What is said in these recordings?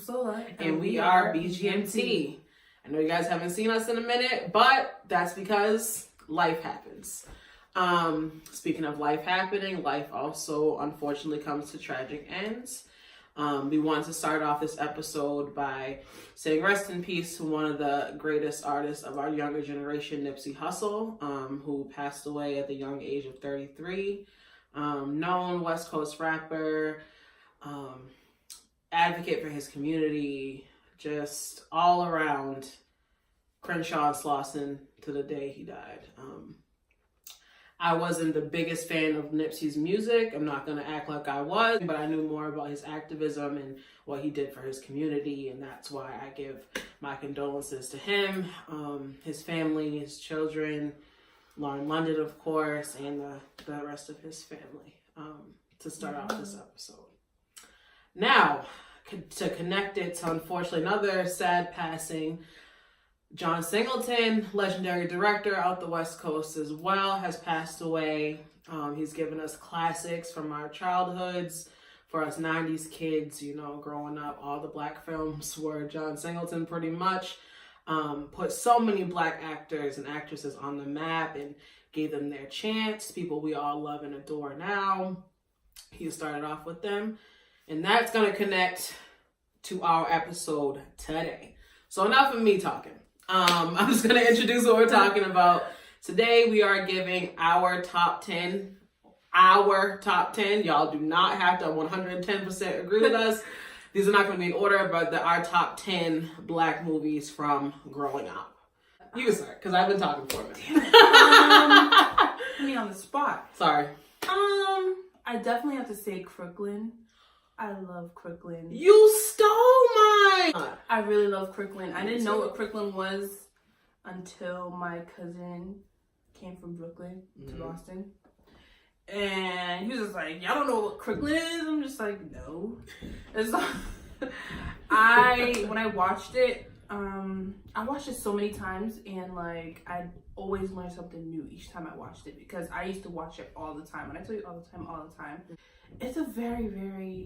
Sola. And we are BGMT. I know you guys haven't seen us in a minute, but that's because life happens. Speaking of life happening, life also unfortunately comes to tragic ends. We wanted to start off this episode by saying rest in peace to one of the greatest artists of our younger generation, Nipsey Hussle, who passed away at the young age of 33. Known West Coast rapper, advocate for his community, just all around Crenshaw and Slauson to the day he died. I wasn't the biggest fan of Nipsey's music. I'm not going to act like I was, but I knew more about his activism and what he did for his community, and that's why I give my condolences to him, his family, his children, Lauren London, of course, and the rest of his family, to start off this episode. Now, to connect it to, unfortunately, another sad passing, John Singleton, legendary director out the West Coast as well, has passed away. He's given us classics from our childhoods. For us 90s kids, you know, growing up, all the black films were John Singleton pretty much. Put so many black actors and actresses on the map and gave them their chance. People we all love and adore now. He started off with them. And that's going to connect to our episode today. So enough of me talking. I'm just going to introduce what we're talking about. Today we are giving our top 10. Our top 10. Y'all do not have to 110% agree with us. These are not going to be in order, but our top 10 black movies from growing up. You can start, because I've been talking for a minute. Put me on the spot. Sorry. I definitely have to say Crooklyn. I love Crooklyn. You stole mine! I really love Crooklyn. I didn't know what Crooklyn was until my cousin came from Brooklyn to Boston. And he was just like, y'all don't know what Crooklyn is? I'm just like, no. And so when I watched it, I watched it so many times, and like I always learned something new each time I watched it, because I used to watch it all the time. And I tell you all the time. It's a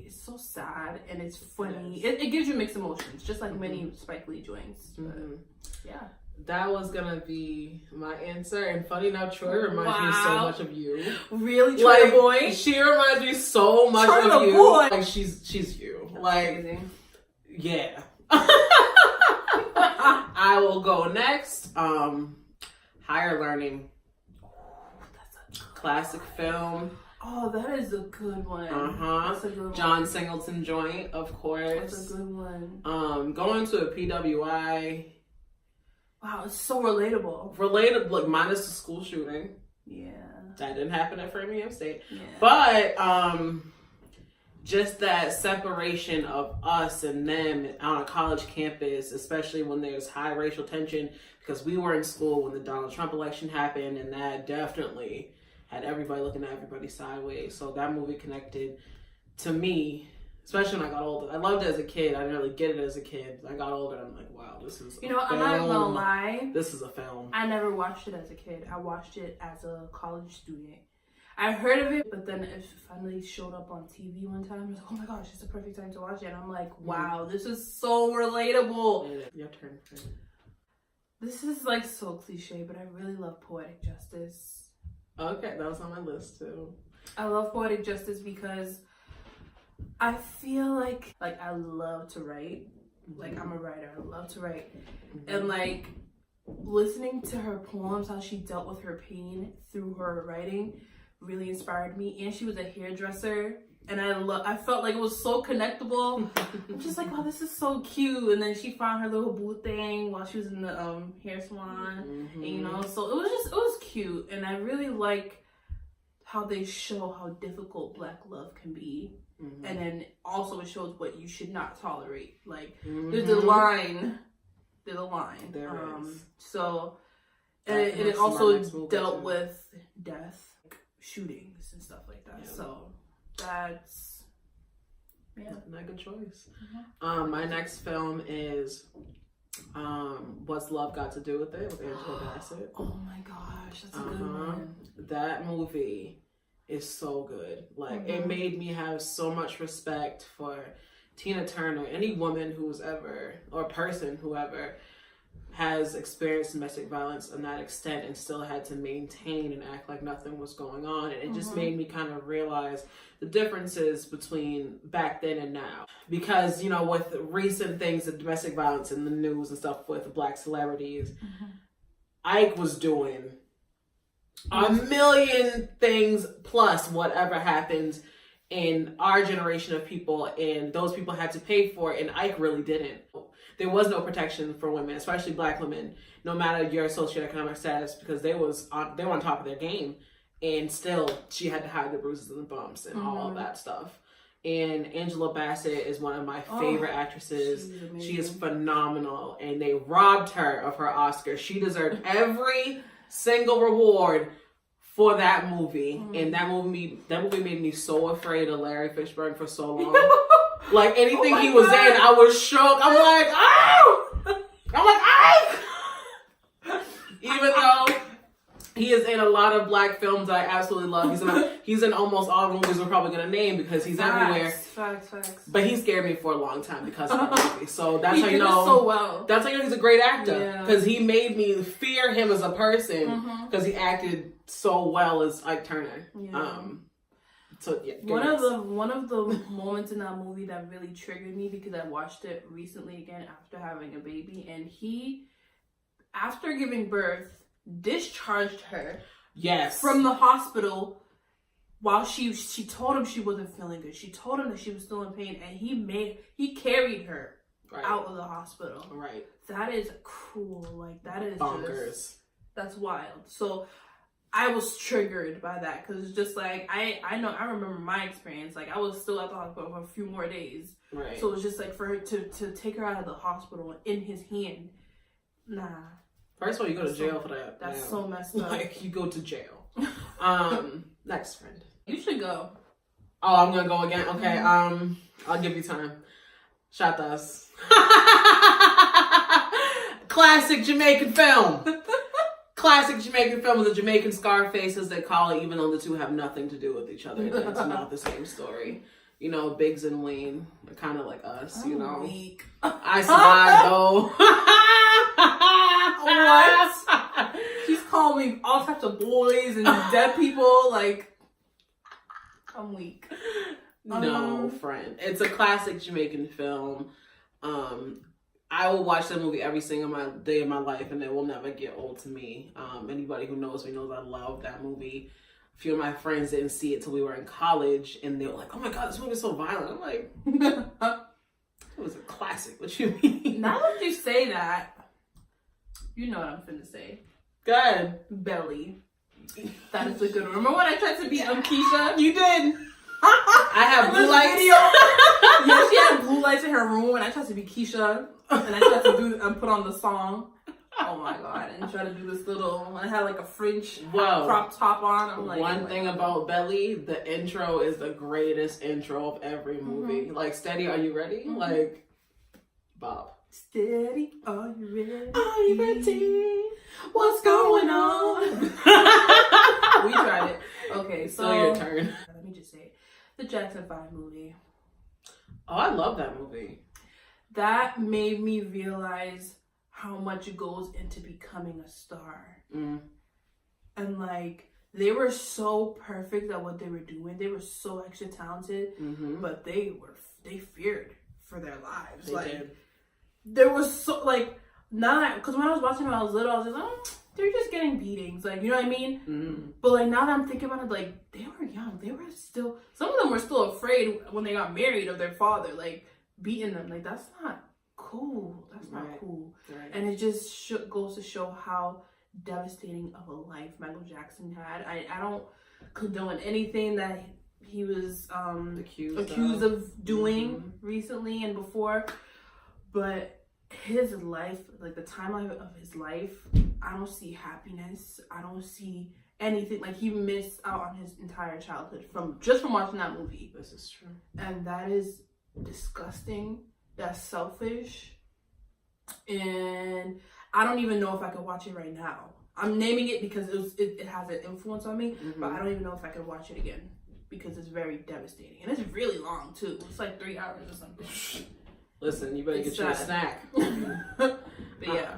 it's so sad and it's funny. It gives you mixed emotions, just like many Spike Lee joints. But, yeah. That was gonna be my answer, and funny enough, Troy reminds me so much of you. Really, Troy the boy? She reminds me so much Troy of the you. Boy. Like she's you. That's like amazing. Yeah. I will go next. Higher Learning. That's a classic film. Oh, that is a good one. That's a good one. John Singleton joint, of course. That's a good one. Going to a PWI. Wow, it's so relatable. Like minus the school shooting. Yeah. That didn't happen at Framingham State. Yeah. But just that separation of us and them on a college campus, especially when there's high racial tension, because we were in school when the Donald Trump election happened, and that definitely had everybody looking at everybody sideways. So that movie connected to me, especially when I got older. I loved it as a kid. I didn't really get it as a kid. I got older and I'm like, wow, this is You know, I'm not gonna lie. This is a film. I never watched it as a kid. I watched it as a college student. I heard of it, but then it finally showed up on TV one time. I was like, oh my gosh, it's the perfect time to watch it. And I'm like, wow, this is so relatable. Your turn. This is like so cliche, but I really love Poetic Justice. Okay, that was on my list too. I love Poetic Justice because I feel like I love to write. Like, I'm a writer. I love to write. And like listening to her poems, how she dealt with her pain through her writing really inspired me. And she was a hairdresser, and I felt like it was so connectable. I'm just like, oh, this is so cute. And then she found her little boo thing while she was in the hair salon. And, you know, so it was cute. And I really like how they show how difficult Black love can be. And then also it shows what you should not tolerate. Like there's a line. There is. So and it also dealt with death, like shootings and stuff like that. Yeah. So that's not a good choice. My next film is What's Love Got to Do with It with Angela Bassett. Oh my gosh, that's a good one. That movie is so good. Like it made me have so much respect for Tina Turner, any woman who's ever, or person whoever has experienced domestic violence on that extent and still had to maintain and act like nothing was going on. And it just made me kind of realize the differences between back then and now. Because, you know, with recent things of domestic violence in the news and stuff with Black celebrities, Ike was doing a million things plus whatever happened in our generation of people, and those people had to pay for it, and Ike really didn't. There was no protection for women, especially Black women, no matter your socioeconomic status, because they were on top of their game, and still she had to hide the bruises and the bumps and all of that stuff. And Angela Bassett is one of my favorite actresses. She is phenomenal, and they robbed her of her Oscar. She deserved every single reward for that movie. And that movie made me so afraid of Larry Fishburne for so long. Like, anything he was in, I was shook. I'm like, oh! I'm like, even though he is in a lot of Black films that I absolutely love. He's in almost all movies we're probably going to name because he's everywhere. Facts. But he scared me for a long time because of that movie. So that's how you know. So well. That's how you know he's a great actor. Because he made me fear him as a person because he acted so well as Ike Turner. One of the moments in that movie that really triggered me, because I watched it recently again after having a baby, and he, after giving birth, discharged her from the hospital while she told him she wasn't feeling good. She told him that she was still in pain, and he carried her out of the hospital. Right. That is cruel. Like, that is bonkers. That's wild. So I was triggered by that, because it's just like, I remember my experience. Like, I was still at the hospital for a few more days. Right. So it was just like, for her to take her out of the hospital in his hand. Nah. First of all, you go to jail for that. That's so messed up. Like, you go to jail. Next friend. You should go. Oh, I'm gonna go again? Okay, I'll give you time. Shatas. Classic Jamaican film. Classic Jamaican film with the Jamaican Scarface, as they call it, even though the two have nothing to do with each other. It's not the same story. You know, Biggs and Wayne are kind of like us, you know. Weak. I survived, though. What? She's calling me all types of boys and dead people. Like, I'm weak. No, friend. It's a classic Jamaican film. I will watch that movie every single day of my life, and it will never get old to me. Anybody who knows me knows I love that movie. A few of my friends didn't see it till we were in college, and they were like, "Oh my god, this movie is so violent." I'm like, it was a classic. What you mean? Now that you say that, you know what I'm finna say. Good. Belly. That is a good one. Remember when I tried to be Keisha? You did. I have blue lights. Yeah, she had blue lights in her room, and I tried to be Keisha, and I tried to put on the song. Oh my god! And try to do this little. I had like a French crop top on. I'm like, one thing about Belly, the intro is the greatest intro of every movie. Like, Steady, Are You Ready? Like, Bob. Steady, are you ready? Are you ready? What's going on? We tried it. Okay, so your turn. Let me just say, the Jackson 5 movie. Oh, I love that movie. That made me realize how much goes into becoming a star. And like, they were so perfect at what they were doing. They were so extra talented, but they feared for their lives. They did. There was so, like, not, because when I was watching when I was little, I was just, oh, they're just getting beatings, like, you know what I mean? But like, now that I'm thinking about it, like, they were young, they were still, some of them were still afraid when they got married of their father, like, beating them. Like, that's not cool. That's not cool. Right. And it just goes to show how devastating of a life Michael Jackson had. I don't condone anything that he was accused of doing recently and before, but his life, like the timeline of his life, I don't see happiness. I don't see anything. Like, he missed out on his entire childhood from watching that movie. This is true. And that is disgusting. That's selfish. And I don't even know if I could watch it right now. I'm naming it because it has an influence on me, but I don't even know if I could watch it again. because it's very devastating. And it's really long, too. It's like 3 hours or something. Listen, you better get you a snack. But yeah.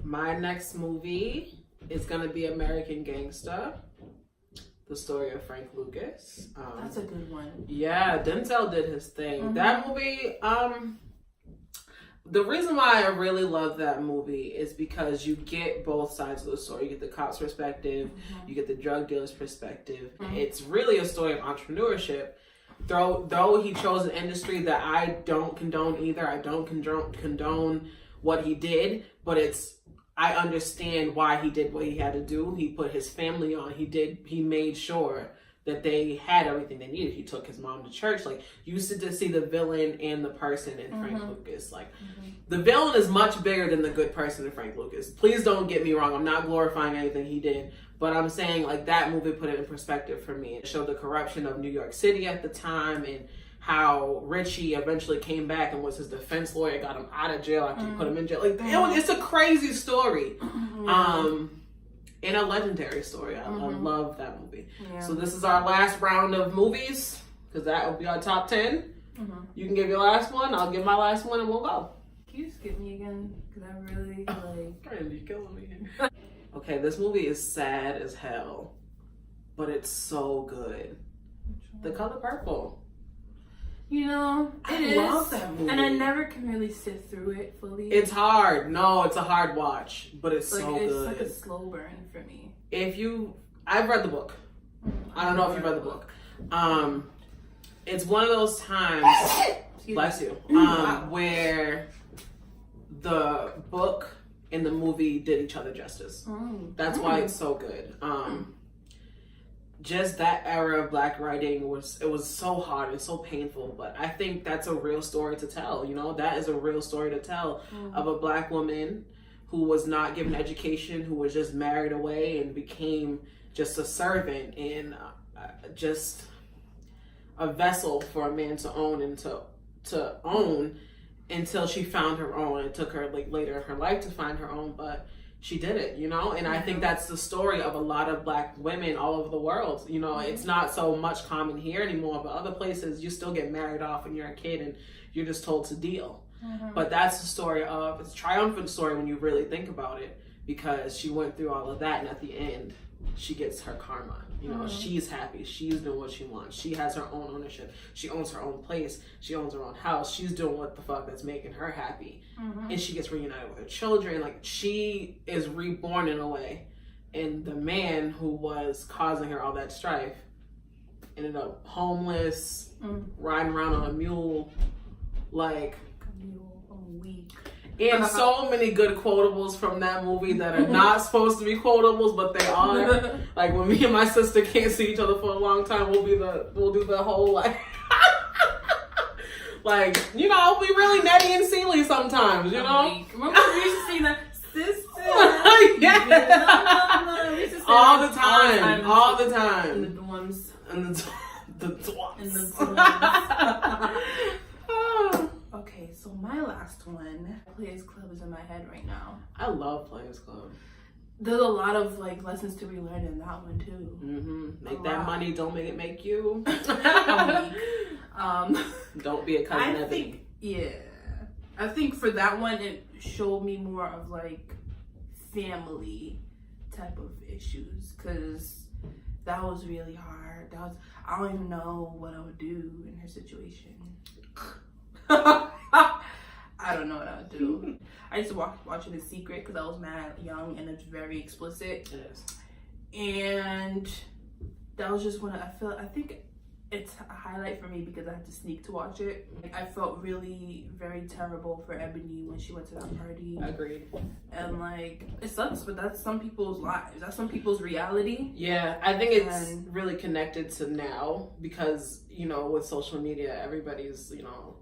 My next movie is going to be American Gangster. The story of Frank Lucas. That's a good one. Yeah, Denzel did his thing. That movie, the reason why I really love that movie is because you get both sides of the story. You get the cop's perspective, you get the drug dealer's perspective. It's really a story of entrepreneurship. Though he chose an industry that I don't condone either. I don't condone what he did, but I understand why he did what he had to do. He put his family on. He made sure that they had everything they needed. He took his mom to church. Like, you used to see the villain and the person in Frank Lucas. Like, the villain is much bigger than the good person in Frank Lucas. Please don't get me wrong. I'm not glorifying anything he did. But I'm saying, like, that movie put it in perspective for me. It showed the corruption of New York City at the time and how Richie eventually came back and was his defense lawyer, got him out of jail after he put him in jail. Like, it's a crazy story. And a legendary story. I love that movie. Yeah. So this is our last round of movies, because that will be our top 10. You can give your last one, I'll give my last one, and we'll go. Can you skip me again? Because I really, Brandy, you're killing me. Okay, this movie is sad as hell, but it's so good. The Color Purple. You know, I love that movie. And I never can really sit through it fully. It's hard. No, it's a hard watch, but it's so good. It's like a slow burn for me. I've read the book. I don't know if you've read the book. It's one of those times, bless you, where the book and the movie did each other justice. That's why it's so good. Just that era of Black writing was so hard and so painful, but I think that's a real story to tell. You know, that is a real story to tell of a Black woman who was not given education, who was just married away and became just a servant and just a vessel for a man to own and to own until she found her own. It took her like later in her life to find her own, but she did it, you know? And I think that's the story of a lot of Black women all over the world. You know, it's not so much common here anymore, but other places you still get married off when you're a kid and you're just told to deal. But that's the story of, it's a triumphant story when you really think about it, because she went through all of that and at the end, she gets her karma. You know, she's happy. She's doing what she wants. She has her own ownership. She owns her own place. She owns her own house. She's doing what the fuck that's making her happy. And she gets reunited with her children. Like, she is reborn in a way. And the man who was causing her all that strife ended up homeless, riding around on a mule, like... weak. And so many good quotables from that movie that are not supposed to be quotables, but they are. Like, when me and my sister can't see each other for a long time, we'll do the whole like, like, you know, we really Nettie and Celie sometimes, you know. Remember we used to sing that, sister? Yeah. We used to sing all the time. In the dorms. In the dorms. In the dorms. Okay, so my last one, Players Club, is in my head right now. I love Players Club. There's a lot of like lessons to be learned in that one too. Make that money, don't make it make you. Don't be a cousin Ebony. I think for that one it showed me more of like family type of issues, because that was really hard. I don't even know what I would do in her situation. I don't know what I would do. I used to watch it in secret because I was mad young and it's very explicit. It is. And that was just I think it's a highlight for me because I had to sneak to watch it. Like, I felt really very terrible for Ebony when she went to that party. Agreed. And like, it sucks, but that's some people's lives. That's some people's reality. Yeah, I think it's really connected to now because, you know, with social media, everybody's, you know,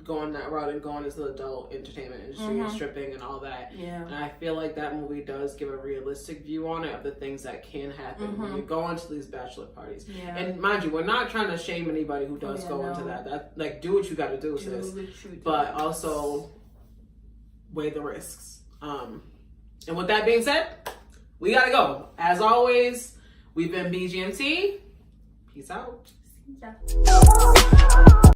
going that route and going into the adult entertainment industry and stripping and all that. Yeah. And I feel like that movie does give a realistic view on it of the things that can happen when you go into these bachelor parties. Yeah. And mind you, we're not trying to shame anybody who does go into that. That, like, do what you got to do, sis. But also weigh the risks. And with that being said, we got to go. As always, we've been BGMT. Peace out. See ya.